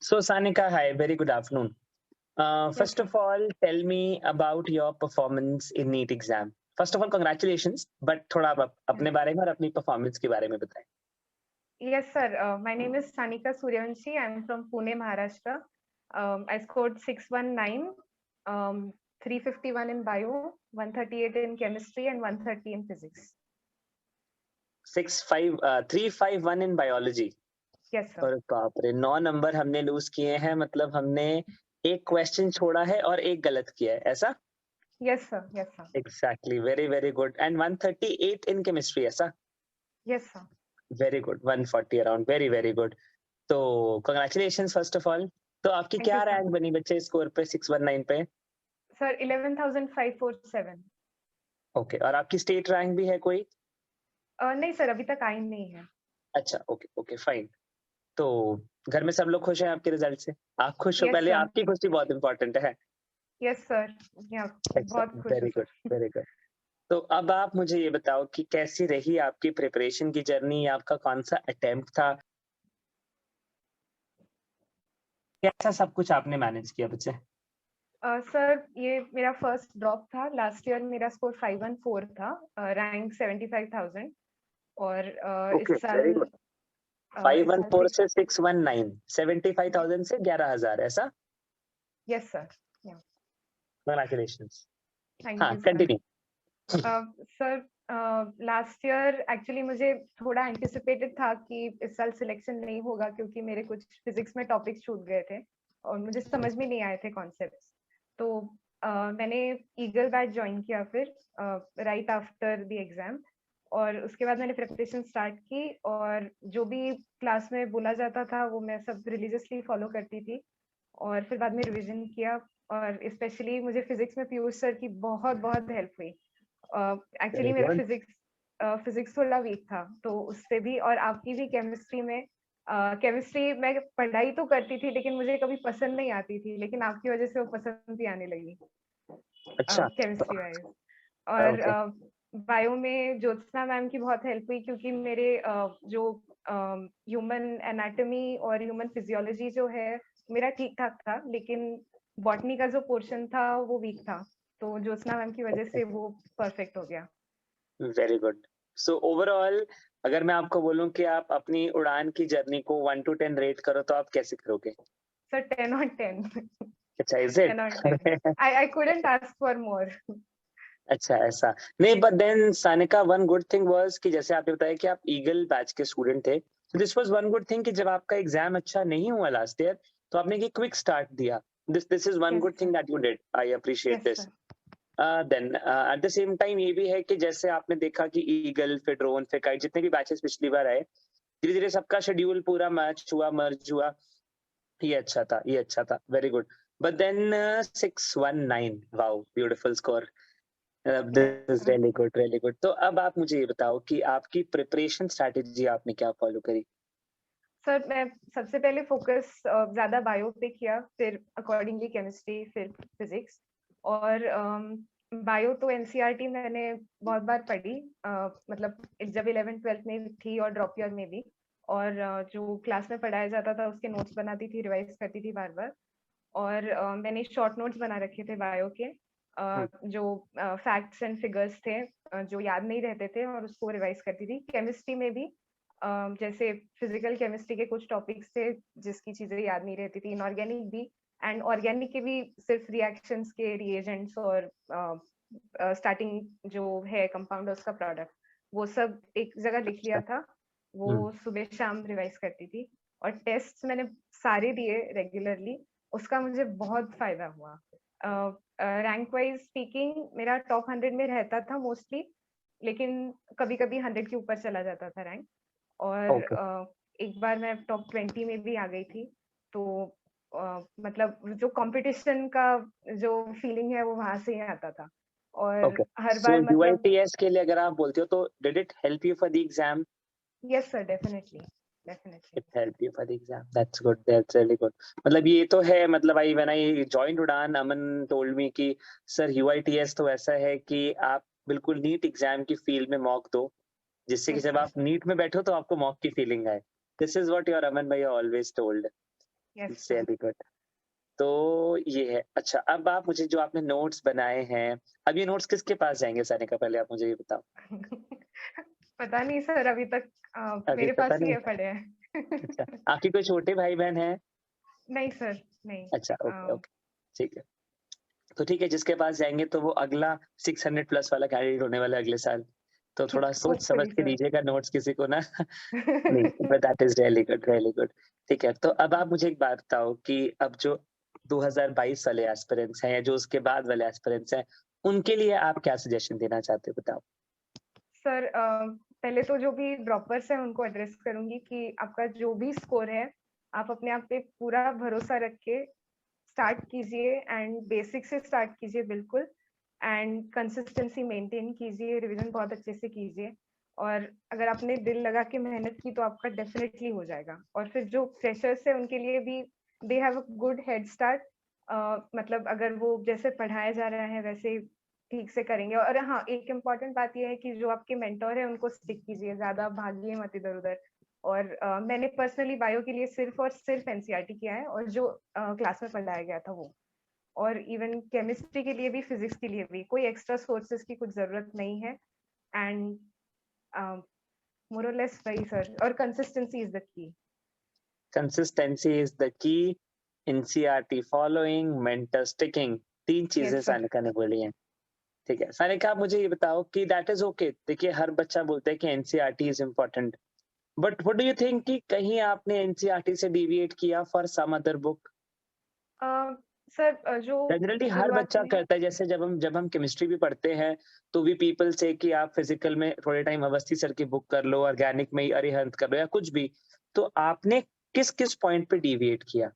So, Sanika, hi, very good afternoon. Yes, First sir. of all, tell me about your performance in NEET exam. First of all, congratulations, but थोड़ा आप Yeah. अपने बारे में और अपनी performance के बारे में बताएं. Yes, sir. My name is Sanika Suryavanshi. I'm from Pune, Maharashtra. I scored 619, 351 in bio, 138 in chemistry, and 130 in physics. 351 in biology. Yes, sir. और बाप रे 9 नंबर हमने लूज किए हैं, मतलब हमने एक क्वेश्चन छोड़ा है और एक गलत किया है, ऐसा? Yes, sir. Yes, sir. Exactly, very very good. And 138 in chemistry, ऐसा? Yes, sir. Very good. 140 around, very very good. तो congratulations first of all. तो आपकी Thank क्या you, sir. रैंक बनी बच्चे स्कोर पे 619 पे? Sir, 11,547. ओके, और आपकी स्टेट रैंक भी है कोई? नहीं सर, अभी तक आई नहीं है. अच्छा, ओके ओके फाइन. तो घर में सब लोग खुश हैं आपके रिजल्ट से? आप खुश हो? Yes, पहले sir. आपकी खुशी बहुत इंपॉर्टेंट है. Yes, sir. Yeah, अच्छा, बहुत खुश हूँ very good sir. Very good. तो अब आप मुझे ये बताओ कि कैसी रही आपकी प्रिपरेशन की जर्नी, आपका कौन सा अटेम्प्ट था, कैसा सब कुछ आपने मैनेज किया बच्चे? सर ये मेरा फर्स्ट ड्रॉप था. लास्ट ईयर मेरा स्कोर 514 था, रैंक 75,000. और ओके, इस साल वेरी गुड. इस साल 514 से 619, 75,000 से 11,000, ऐसा? Yes sir. कंग्रेचुलेशंस. थैंक हाँ, you sir. Continue. Sir last year actually मुझे थोड़ा एंटिसिपेटेड था कि इस साल सिलेक्शन नहीं होगा, क्योंकि मेरे कुछ फिजिक्स में टॉपिक्स छूट गए थे और मुझे समझ में नहीं आए थे कॉन्सेप्ट्स. तो मैंने ईगल बैच ज्वाइन किया फिर राइट आफ्टर द एग्जाम. और उसके बाद मैंने प्रिपरेशन स्टार्ट की, और जो भी क्लास में बोला जाता था वो मैं सब रिलीजियसली फॉलो करती थी. और फिर बाद में रिवीजन किया, और स्पेशली मुझे फिजिक्स में पीयूष सर की बहुत बहुत हेल्प हुई. एक्चुअली मेरा फिजिक्स थोड़ा वीक था, तो उससे भी, और आपकी भी केमिस्ट्री में. केमिस्ट्री मैं पढ़ाई तो करती थी लेकिन मुझे कभी पसंद नहीं आती थी, लेकिन आपकी वजह से वो पसंद भी आने लगी अच्छा, केमिस्ट्री वाइज. और ओके. बायो में ज्योत्सना मैम की बहुत हेल्प हुई, क्योंकि मेरे जो ह्यूमन एनाटॉमी और ह्यूमन फिजियोलॉजी जो है मेरा ठीक ठाक था, लेकिन बॉटनी का जो पोर्शन था वो वीक था. तो ज्योत्सना मैम की वजह से वो परफेक्ट हो गया. Very good. सो ओवरऑल अगर मैं आपको बोलूं कि आप अपनी उड़ान की जर्नी को 1 to 10 रेट करो तो आप कैसे करोगे? Sir 10 on 10. अच्छा, is 10 on 10. It? I couldn't ask for more. अच्छा, ऐसा नहीं. But then Sanika, one good thing was कि जैसे आपने बताया कि आप ईगल बैच के स्टूडेंट थे, तो this was one good thing कि जब आपका एग्जाम अच्छा नहीं हुआ लास्ट ईयर, तो आपने एक क्विक स्टार्ट दिया. This is one Yes good sir. Thing that you did. I appreciate Yes this. sir. Then at the same time ये भी है कि जैसे आपने देखा कि ईगल, फिर ड्रोन, फिर काइट, जितने भी बैचेस पिछली बार आए, धीरे धीरे सबका शेड्यूल पूरा मैच हुआ, मर्ज हुआ. ये अच्छा था, ये अच्छा था. Very good. But then 619, wow, beautiful score. This is really good, really good. तो अब आप मुझे ये बताओ कि आपकी प्रिपरेशन स्ट्रैटेजी आपने क्या फॉलो करी? सर मैं सबसे पहले फोकस ज्यादा बायो पे किया, फिर अकॉर्डिंगली केमिस्ट्री, फिर फिजिक्स. और बायो तो एनसीईआरटी मैंने बहुत बार पढ़ी, मतलब जब 11th 12th में थी और ड्रॉप ईयर में भी. और जो क्लास में पढ़ाया जाता था उसके नोट्स बनाती थी, रिवाइज करती थी बार बार. और मैंने शॉर्ट नोट्स बना रखे थे बायो के, जो फैक्ट्स एंड फिगर्स थे, जो याद नहीं रहते थे, और उसको रिवाइज करती थी. केमिस्ट्री में भी जैसे फिजिकल केमिस्ट्री के कुछ टॉपिक्स थे जिसकी चीजें याद नहीं रहती थी, इनऑर्गेनिक भी. एंड ऑर्गेनिक के भी सिर्फ रिएक्शंस के रिएजेंट्स और स्टार्टिंग जो है कंपाउंड उसका प्रोडक्ट, वो सब एक जगह लिख लिया था. वो सुबह शाम रिवाइज करती थी. और टेस्ट मैंने सारे दिए रेगुलरली. उसका मुझे बहुत फायदा हुआ. रैंक वाइज स्पीकिंग मेरा टॉप 100 में रहता था मोस्टली, लेकिन कभी कभी 100 के ऊपर चला जाता था रैंक. और एक बार मैं टॉप 20 में भी आ गई थी. तो मतलब जो कंपटीशन का जो फीलिंग है वो वहां से ही आता था. और हर सो बार मतलब यूआईटीएस के लिए अगर आप बोलते हो तो did it help you for the exam? Yes sir, definitely definitely. It helped you for the exam. That's good. That's really good. मतलब ये तो है, मतलब आई व्हेन आई जॉइंड उड़ान, अमन टोल्ड मी कि सर यूआईटीएस तो ऐसा है कि आप बिल्कुल नीट एग्जाम की फील में मॉक दो, जिससे कि Yes, जब sir. आप नीट में बैठो तो आपको मॉक की फीलिंग आए. दिस इज व्हाट योर अमन भाई always told. Yes it's sir. Really good. तो ये है। अच्छा, अब आप मुझे जो आपने नोट्स बनाए हैं, अब ये नोट्स किसके पास जाएँगे सानिका, पहले आप मुझे ये बताओ? पता नहीं सर, अभी तक अभी मेरे पता पास ही नहीं? है पड़े हैं। अच्छा, आपके कोई छोटे भाई-बहन हैं? नहीं सर, नहीं। अच्छा, ओके, अ, ओके, ठीक है। तो ठीक है, जिसके पास जाएँगे तो वो अगला 600 प्लस वाला कैंडिडेट होने वाला है अगले साल। तो थोड़ा सोच समझ होपफुली के सर। दीजिएगा नोट्स किसी को ना। नहीं, but that is really good, really good. ठीक है, तो अब आप मुझे एक बात बताओ कि अब जो 2022 वाले एस्पिरेंट्स हैं या जो उसके बाद वाले एस्पिरेंट्स हैं, उनके लिए आप क्या सजेशन देना चाहते हो, बताओ? सर पहले तो जो भी ड्रॉपर्स हैं उनको एड्रेस करूँगी कि आपका जो भी स्कोर है, आप अपने आप पे पूरा भरोसा रख के स्टार्ट कीजिए एंड बेसिक से स्टार्ट कीजिए बिल्कुल, एंड कंसिस्टेंसी मेंटेन कीजिए, रिवीजन बहुत अच्छे से कीजिए, और अगर आपने दिल लगा के मेहनत की तो आपका डेफिनेटली हो जाएगा। और फिर जो फ्रेशर्स है उनके लिए भी they have a good head start. मतलब अगर वो जैसे पढ़ाया जा रहा है वैसे ठीक से करेंगे। और हाँ, एक इम्पॉर्टेंट बात ये है कि जो आपके मेंटर है उनको स्टिक कीजिए, ज्यादा भागिए मत इधर-उधर। और मैंने पर्सनली बायो के लिए सिर्फ और सिर्फ एनसीईआरटी किया है, और जो क्लास में पढ़ाया गया था वो। और इवन केमिस्ट्री के लिए भी, फिजिक्स के लिए भी कोई एक्स्ट्रा सोर्सेज की कुछ जरूरत नहीं है। एंड मोर और लेस वही सर, और consistency is the key. Consistency is the key, NCERT following, mentor sticking, 3 चीज़ें यस सर। सानिका ने बोली हैं। ठीक है, सानिका आप मुझे ये बताओ कि दैट इज़ ओके। देखिए, हर बच्चा बोलता है कि NCERT is important, but what do you think कि कहीं आपने एनसीईआरटी से डेविएट किया for some other book? Sir जो जनरली हर शुरुआत बच्चा में। करता है, जैसे जब हम केमिस्ट्री भी पढ़ते हैं, तो वी पीपल से कि आप फिजिकल में थोड़े टाइम अवस्थी सर की बुक कर लो, ऑर्गेनिक में ही अरिहंत कर लो या कुछ भी। तो आपने किस-किस पॉइंट पे डेविएट किया?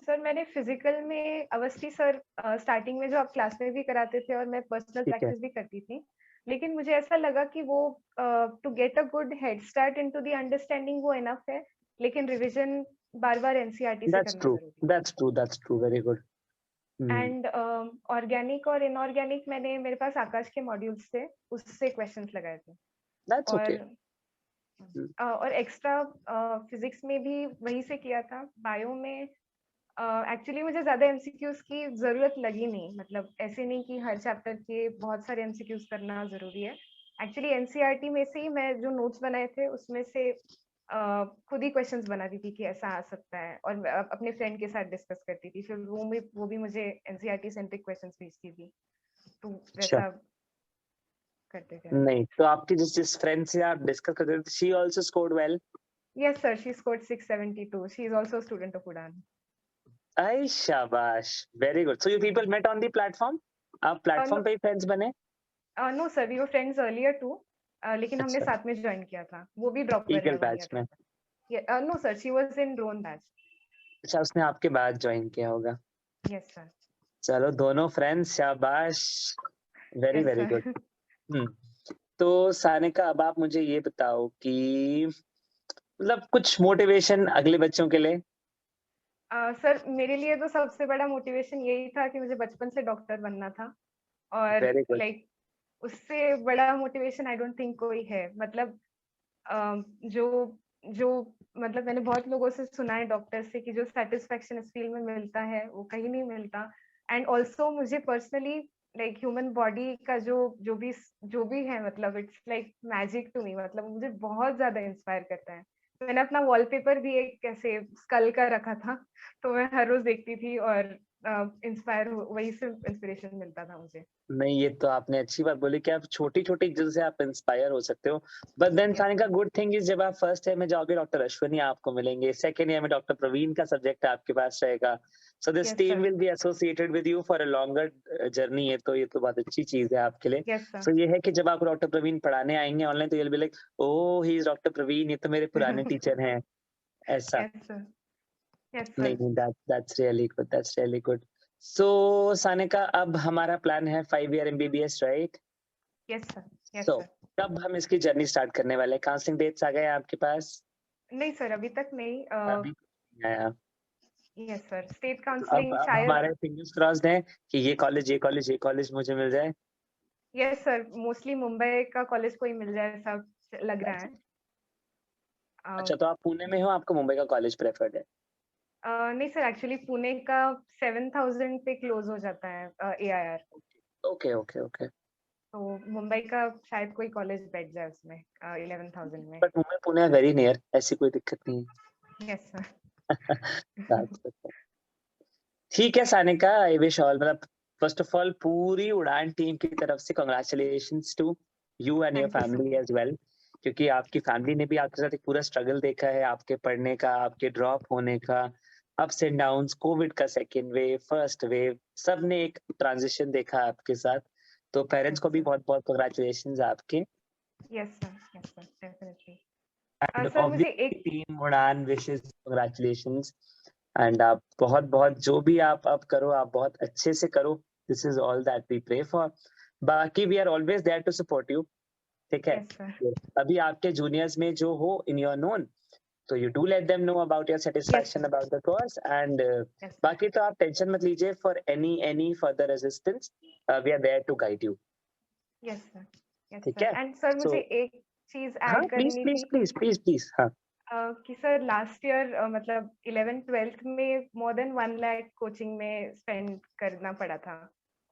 सर मैंने फिजिकल में अवस्थी सर स्टार्टिंग में जो आप क्लास में भी कराते थे और मैं पर्सनल ठीक है, प्रैक्टिस भी करती थी। लेकिन मुझे ऐसा लगा कि वो to get a good head start into the understanding वो इनफ है, लेकिन रिवीजन बार-बार एनसीईआरटी से दैट्स करना ट्रू, ज़रूरी है। That's true, that's true, very good. Hmm, and organic और इनऑर्गेनिक मैंने, मेरे पास आकाश के मॉड्यूल्स थे, उससे क्वेश्चंस लगाए थे। That's okay. और हुँ, और एक्स्ट्रा फिजिक्स में भी वहीं से किया था। बायो में एक्चुअली मुझे ज़्यादा एमसीक्यूज़ की ज़रूरत लगी नहीं, मतलब ऐसे नहीं कि हर चैप्टर के बहुत सारे एमसीक्यूज़ करना ज़रूरी है। एक्चुअली एनसीईआरटी में से ही मैं जो नोट्स बनाए थे उसमें से खुद ही क्वेश्चंस बनाती थी कि ऐसा आ सकता है, और मैं अपने फ्रेंड के साथ डिस्कस करती थी। फिर वो भी मुझे एनसीईआरटी सेंट्रिक क्वेश्चंस भेजती थी, तो अच्छा। वैसा करते थे हम। नहीं, तो आपकी जिस जिस फ्रेंड से आप डिस्कस कर रहे थे, she also scored well? Yes sir, she scored 672। She is also a student of Udaan. अय शाबाश! Very good. So you people met on the platform? आप नो प्लेटफॉर्म पे ही फ्रेंड्स बने? No sir, we were friends earlier too, लेकिन हमने अच्छा, साथ में जॉइन किया था। वो भी ड्रॉपर ईगल है 1 बैच ईयर में। में। No sir, she was in drone batch. अच्छा, उसने आपके बाद जॉइन किया होगा। Yes sir. चलो दोनों फ्रेंड्स, शाबाश! Very, yes very good. Sir. हुँ, तो सानिका अब आप मुझे ये बताओ कि मतलब कुछ मोटिवेशन अगले बच्चों के लिए? सर मेरे लिए तो सबसे बड़ा मोटिवेशन यही था कि मुझे बचपन से डॉक्टर बनना था, और वेरी गुड। लाइक उससे बड़ा मोटिवेशन आई डोंट थिंक कोई है। मतलब जो जो मतलब मैंने बहुत लोगों से सुना है डॉक्टर से कि जो सैटिस्फैक्शन इस फील्ड में मिलता है वो कहीं नहीं मिलता। एंड ऑल्सो मुझे पर्सनली लाइक ह्यूमन बॉडी का जो भी है, मतलब it's like magic to me. मतलब मुझे बहुत ज्यादा इंस्पायर करता है। मैंने अपना वॉलपेपर भी एक ऐसे स्कल का रखा था, तो मैं हर रोज देखती थी, और इंस्पायर वही से इंस्पिरेशन मिलता था मुझे। नहीं, ये तो आपने अच्छी बात बोली कि आप छोटी-छोटी चीज़ों से आप इंस्पायर हो सकते हो। But then yes Sanika, sir. Good thing is जब आप फर्स्ट ईयर में जाओगे डॉक्टर अश्विनी आपको मिलेंगे, सेकंड ईयर में डॉक्टर प्रवीण का सब्जेक्ट आपके पास रहेगा। So this yes team sir. Will be associated with you for a longer journey. ये तो बहुत अच्छी चीज़ है आपके लिए। Yes sir. सो ये है कि जब आपको डॉक्टर प्रवीण पढ़ाने आएँगे ऑनलाइन तो you will be like, oh! He is doctor Praveen, ये तो मेरे पुराने टीचर हैं, ऐसा। Yes sir. यस नहीं, सर। नहीं, that's really good, that's really good. So Sanika, अब हमारा प्लान है 5 year MBBS, right? Yes sir. Yes so sir. कब हम इसकी जर्नी स्टार्ट करने वाले हैं? काउंसलिंग डेट्स आ गए हैं आपके पास? नहीं सर, अभी तक नहीं। अभी नहीं आया। यस सर, स्टेट तो अब काउंसलिंग अब शायद। हमारे फिंगर्स क्रॉस्ड हैं कि ये कॉलेज मुझे मिल जाए। यस सर, मोस्टली मुंबई का कॉलेज कोई मिल जाए ऐसा लग रहा अच्छा, है। अ, अच्छा, तो आप पुणे में हो, आपको मुंबई का कॉलेज प्रेफर्ड है। नहीं सर, एक्चुअली पुणे का 7000 पे क्लोज हो जाता है AIR, ओके ओके ओके। तो मुंबई का शायद कोई कॉलेज बैठ जाए उसमें 11,000 में। But Mumbai Pune very near, ऐसी कोई दिक्कत नहीं यस सर। है। ठीक है सानिका, आई विश ऑल, मतलब फर्स्ट ऑफ ऑल पूरी उड़ान टीम की तरफ से congratulations to you and your thank you so family much. As well, क्योंकि आपकी फैमिली ने भी आपके साथ एक पूरा स्ट्रगल देखा है, आपके पढ़ने का, आपके ड्रॉप होने का, अप्स एंड डाउन्स, कोविड का सेकेंड वेव, फर्स्ट वेव, सब ने एक ट्रांजिशन देखा आपके साथ। तो पेरेंट्स को भी बहुत बहुत कांग्रेचुलेशंस आपके। Yes sir, definitely. And sir मुझे ऑब्वियसली एक टीम उड़ान विशेस कांग्रेचुलेशंस। एंड आप बहुत बहुत जो भी आप अब करो, आप बहुत अच्छे से करो। This is all that we pray for. बाकी we are always there to support you. ठीक है। Yes sir. तो अभी आपके जूनियर्स में जो हो इन योर नोन, तो you do let them know about your yes satisfaction sir. About the course. And yes sir. बाकी तो आप टेंशन मत लीजिए, for any further assistance we are there to guide you. Yes sir. Yes ठीक sir. है। And sir so मुझे एक चीज हाँ, ऐड प्लीज करनी प्लीज थी प्लीज प्लीज प्लीज। हाँ कि सर लास्ट ईयर मतलब 11th-12th में मोर देन 1 लाख कोचिंग में स्पेंड करना पड़ा था,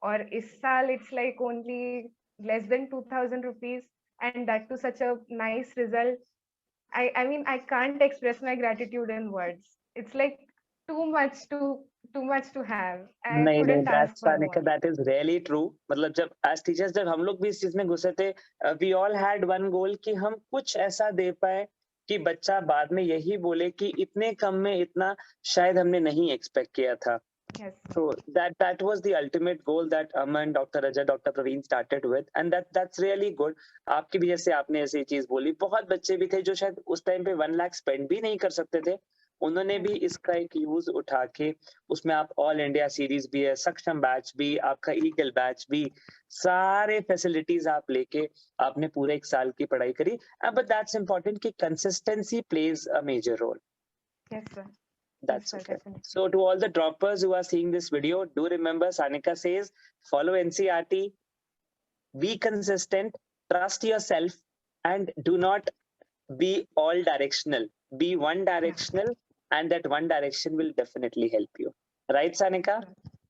और इस साल it's like only less than 2000 rupees, and that too such a nice result. I mean I can't express my gratitude in words. It's like too much to have. I नहीं नहीं, couldn't ask that's for more. That is really true. मतलब जब as teachers, जब हम लोग भी इस चीज में घुसे थे, we all had one goal कि हम कुछ ऐसा दे पाए कि बच्चा बाद में यही बोले कि इतने कम में इतना शायद हमने नहीं एक्सपेक्ट किया था। Yes. So that was the ultimate goal that Aman, Dr. Rajat, Dr. Praveen started with, and that's really good. आपकी भी जैसे आपने ऐसी चीज बोली, बहुत बच्चे भी थे जो शायद उस टाइम पे 1 लाख स्पेंड भी नहीं कर सकते थे, उन्होंने भी इसका एक यूज उठा के, उसमें आप ऑल इंडिया सीरीज भी है, सक्षम बैच भी, आपका ईगल बैच भी, सारे फैसिलिटीज आप लेके आपने पूरे 1 साल की पढ़ाई करी। बट दैट्स इंपॉर्टेंट कि consistency plays a major role. Yes, sir. That's Yes, sir, okay. definitely. So to all the droppers who are seeing this video, do remember Sanika says, follow NCERT, be consistent, trust yourself, and do not be all directional. Be one Yeah. directional, and that one direction will definitely help you. Right, Sanika?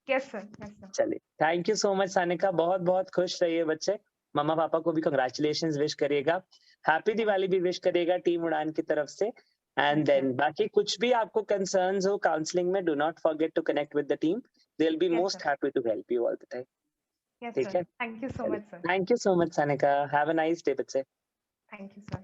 Yes, sir. Yes, sir. चलिए, thank you so much Sanika, बहुत बहुत खुश रहिए बच्चे। मम्मा पापा को भी congratulations wish करिएगा, हैप्पी दिवाली भी विश करिएगा टीम उड़ान की तरफ से। एंड देन बाकी कुछ भी आपको कंसर्न्स हो काउंसलिंग में, do not forget to connect with the team, they will be Yes, most sir. Happy to help you all the time. Yes, ठीक sir. है, Thank you so चलिए, much, sir. Thank you so much Sanika, have a nice day बच्चे। Thank you, sir.